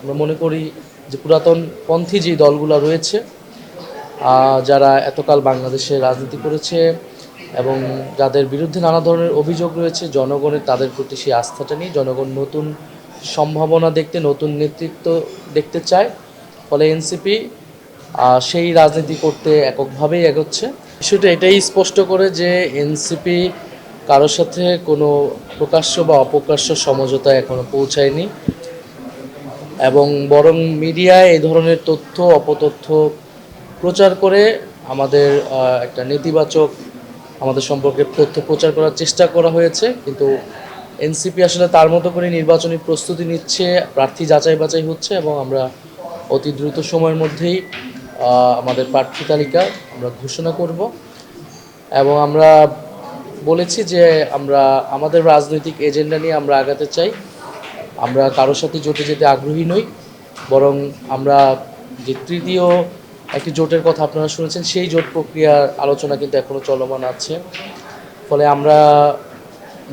আমরা মনে করি যে পুরাতন পন্থী যে দলগুলো রয়েছে যারা এতকাল বাংলাদেশে রাজনীতি করেছে এবং যাদের বিরুদ্ধে নানা ধরনের অভিযোগ রয়েছে, জনগণের তাদের প্রতি সেই আস্থাটা নিয়ে জনগণ নতুন সম্ভাবনা দেখতে, নতুন নেতৃত্ব দেখতে চায়। ফলে এনসিপি সেই রাজনীতি করতে এককভাবেই এগোচ্ছে। বিষয়টা এটাই স্পষ্ট করে যে এনসিপি কারোর সাথে কোনো প্রকাশ্য বা অপ্রকাশ্য সমঝোতা এখনও পৌঁছায়নি এবং বরং মিডিয়ায় এই ধরনের তথ্য অপতথ্য প্রচার করে আমাদের একটা নেতিবাচক আমাদের সম্পর্কে তথ্য প্রচার করার চেষ্টা করা হয়েছে। কিন্তু এনসিপি আসলে তার মতো করে নির্বাচনী প্রস্তুতি নিচ্ছে, প্রার্থী যাচাই বাছাই হচ্ছে এবং আমরা অতি দ্রুত সময়ের মধ্যেই আমাদের প্রার্থী তালিকা আমরা ঘোষণা করব এবং আমরা বলেছি যে আমরা আমাদের রাজনৈতিক এজেন্ডা নিয়ে আমরা আগাতে চাই। আমরা কারোর সাথে জোটে যেতে আগ্রহী নই, বরং আমরা যে তৃতীয় একটি জোটের কথা আপনারা শুনেছেন, সেই জোট প্রক্রিয়ার আলোচনা কিন্তু এখনও চলমান আছে। ফলে আমরা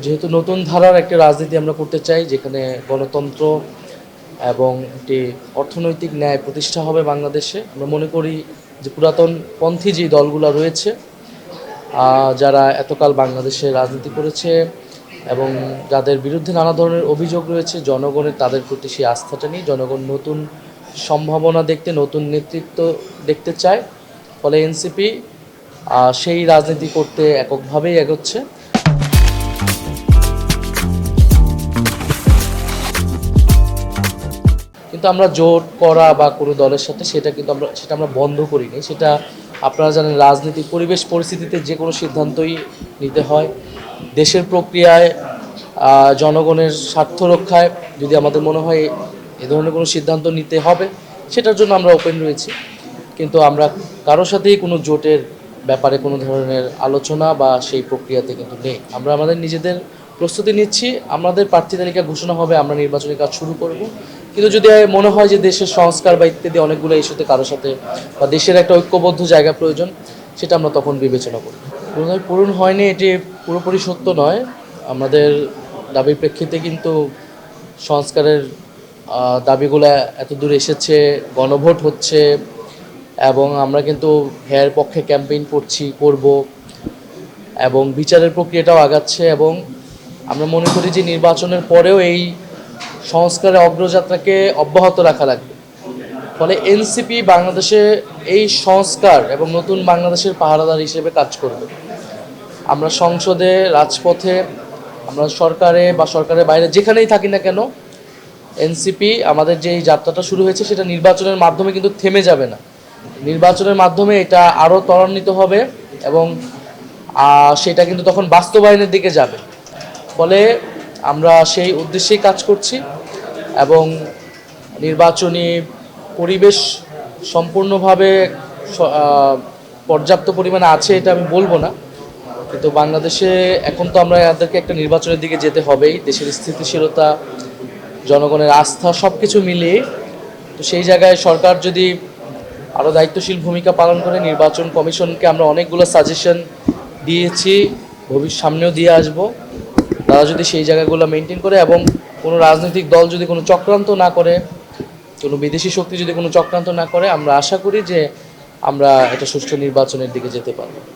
যেহেতু নতুন ধারার একটা রাজনীতি আমরা করতে চাই, যেখানে গণতন্ত্র এবং একটি অর্থনৈতিক ন্যায় প্রতিষ্ঠা হবে বাংলাদেশে। আমরা মনে করি যে পুরাতন পন্থী যে দলগুলো রয়েছে যারা এতকাল বাংলাদেশে রাজনীতি করেছে এবং যাদের বিরুদ্ধে নানা ধরনের অভিযোগ রয়েছে, জনগণের তাদের প্রতি সেই আস্থাটা নিয়ে জনগণ নতুন সম্ভাবনা দেখতে, নতুন নেতৃত্ব দেখতে চায়। ফলে এনসিপি সেই রাজনীতি করতে এককভাবেই এগোচ্ছে। কিন্তু আমরা জোট করা বা কোনো দলের সাথে সেটা আমরা বন্ধ করিনি। সেটা আপনারা জানেন, রাজনৈতিক পরিবেশ পরিস্থিতিতে যে কোনো সিদ্ধান্তই নিতে হয়। দেশের প্রক্রিয়ায় জনগণের স্বার্থ রক্ষায় যদি আমাদের মনে হয় এ ধরনের কোনো সিদ্ধান্ত নিতে হবে, সেটার জন্য আমরা ওপেন রয়েছি। কিন্তু আমরা কারোর সাথেই কোনো জোটের ব্যাপারে কোনো ধরনের আলোচনা বা সেই প্রক্রিয়াতে কিন্তু নেই। আমরা আমাদের নিজেদের প্রস্তুতি নিচ্ছি, আমাদের প্রার্থী তালিকা ঘোষণা হবে, আমরা নির্বাচনী কাজ শুরু করব। কিন্তু যদি মনে হয় যে দেশের সংস্কার বা ইত্যাদি অনেকগুলো ইস্যুতে কারোর সাথে বা দেশের একটা ঐক্যবদ্ধ জায়গা প্রয়োজন, সেটা আমরা তখন বিবেচনা করি। পূরণ হয়নি এটি পুরোপুরি সত্য নয়। আমাদের দাবির প্রেক্ষিতে কিন্তু সংস্কারের দাবিগুলো এত দূর এসেছে, গণভোট হচ্ছে এবং আমরা কিন্তু হের পক্ষে ক্যাম্পেইন করব এবং বিচারের প্রক্রিয়াটাও আগাচ্ছে এবং আমরা মনে করি যে নির্বাচনের পরেও এই সংস্কারের অগ্রযাত্রাকে অব্যাহত রাখা লাগবে। ফলে এনসিপি বাংলাদেশে এই সংস্কার এবং নতুন বাংলাদেশের পাহারাদার হিসেবে কাজ করবে। আমরা সংসদে, রাজপথে, আমরা সরকারে বা সরকারের বাইরে যেখানেই থাকি না কেন, এনসিপি আমাদের যে এই যাত্রাটা শুরু হয়েছে সেটা নির্বাচনের মাধ্যমে কিন্তু থেমে যাবে না। নির্বাচনের মাধ্যমে এটা আরও ত্বরান্বিত হবে এবং সেটা কিন্তু তখন বাস্তবায়নের দিকে যাবে। ফলে আমরা সেই উদ্দেশ্যেই কাজ করছি এবং নির্বাচনী পরিবেশ সম্পূর্ণভাবে পর্যাপ্ত পরিমাণে আছে এটা আমি বলবো না, কিন্তু বাংলাদেশে এখন তো আমরা এদেরকে একটা নির্বাচনের দিকে যেতে হবেই। দেশের স্থিতিশীলতা, জনগণের আস্থা সব কিছু মিলিয়ে, তো সেই জায়গায় সরকার যদি আরও দায়িত্বশীল ভূমিকা পালন করে, নির্বাচন কমিশনকে আমরা অনেকগুলো সাজেশন দিয়েছি, সামনেও দিয়ে আসব। তারা যদি সেই জায়গাগুলো মেনটেন করে এবং কোনো রাজনৈতিক দল যদি কোনো চক্রান্ত না করে, কোনো বিদেশি শক্তি যদি কোনো চক্রান্ত না করে, আমরা আশা করি যে আমরা একটা সুষ্ঠু নির্বাচনের দিকে যেতে পারব।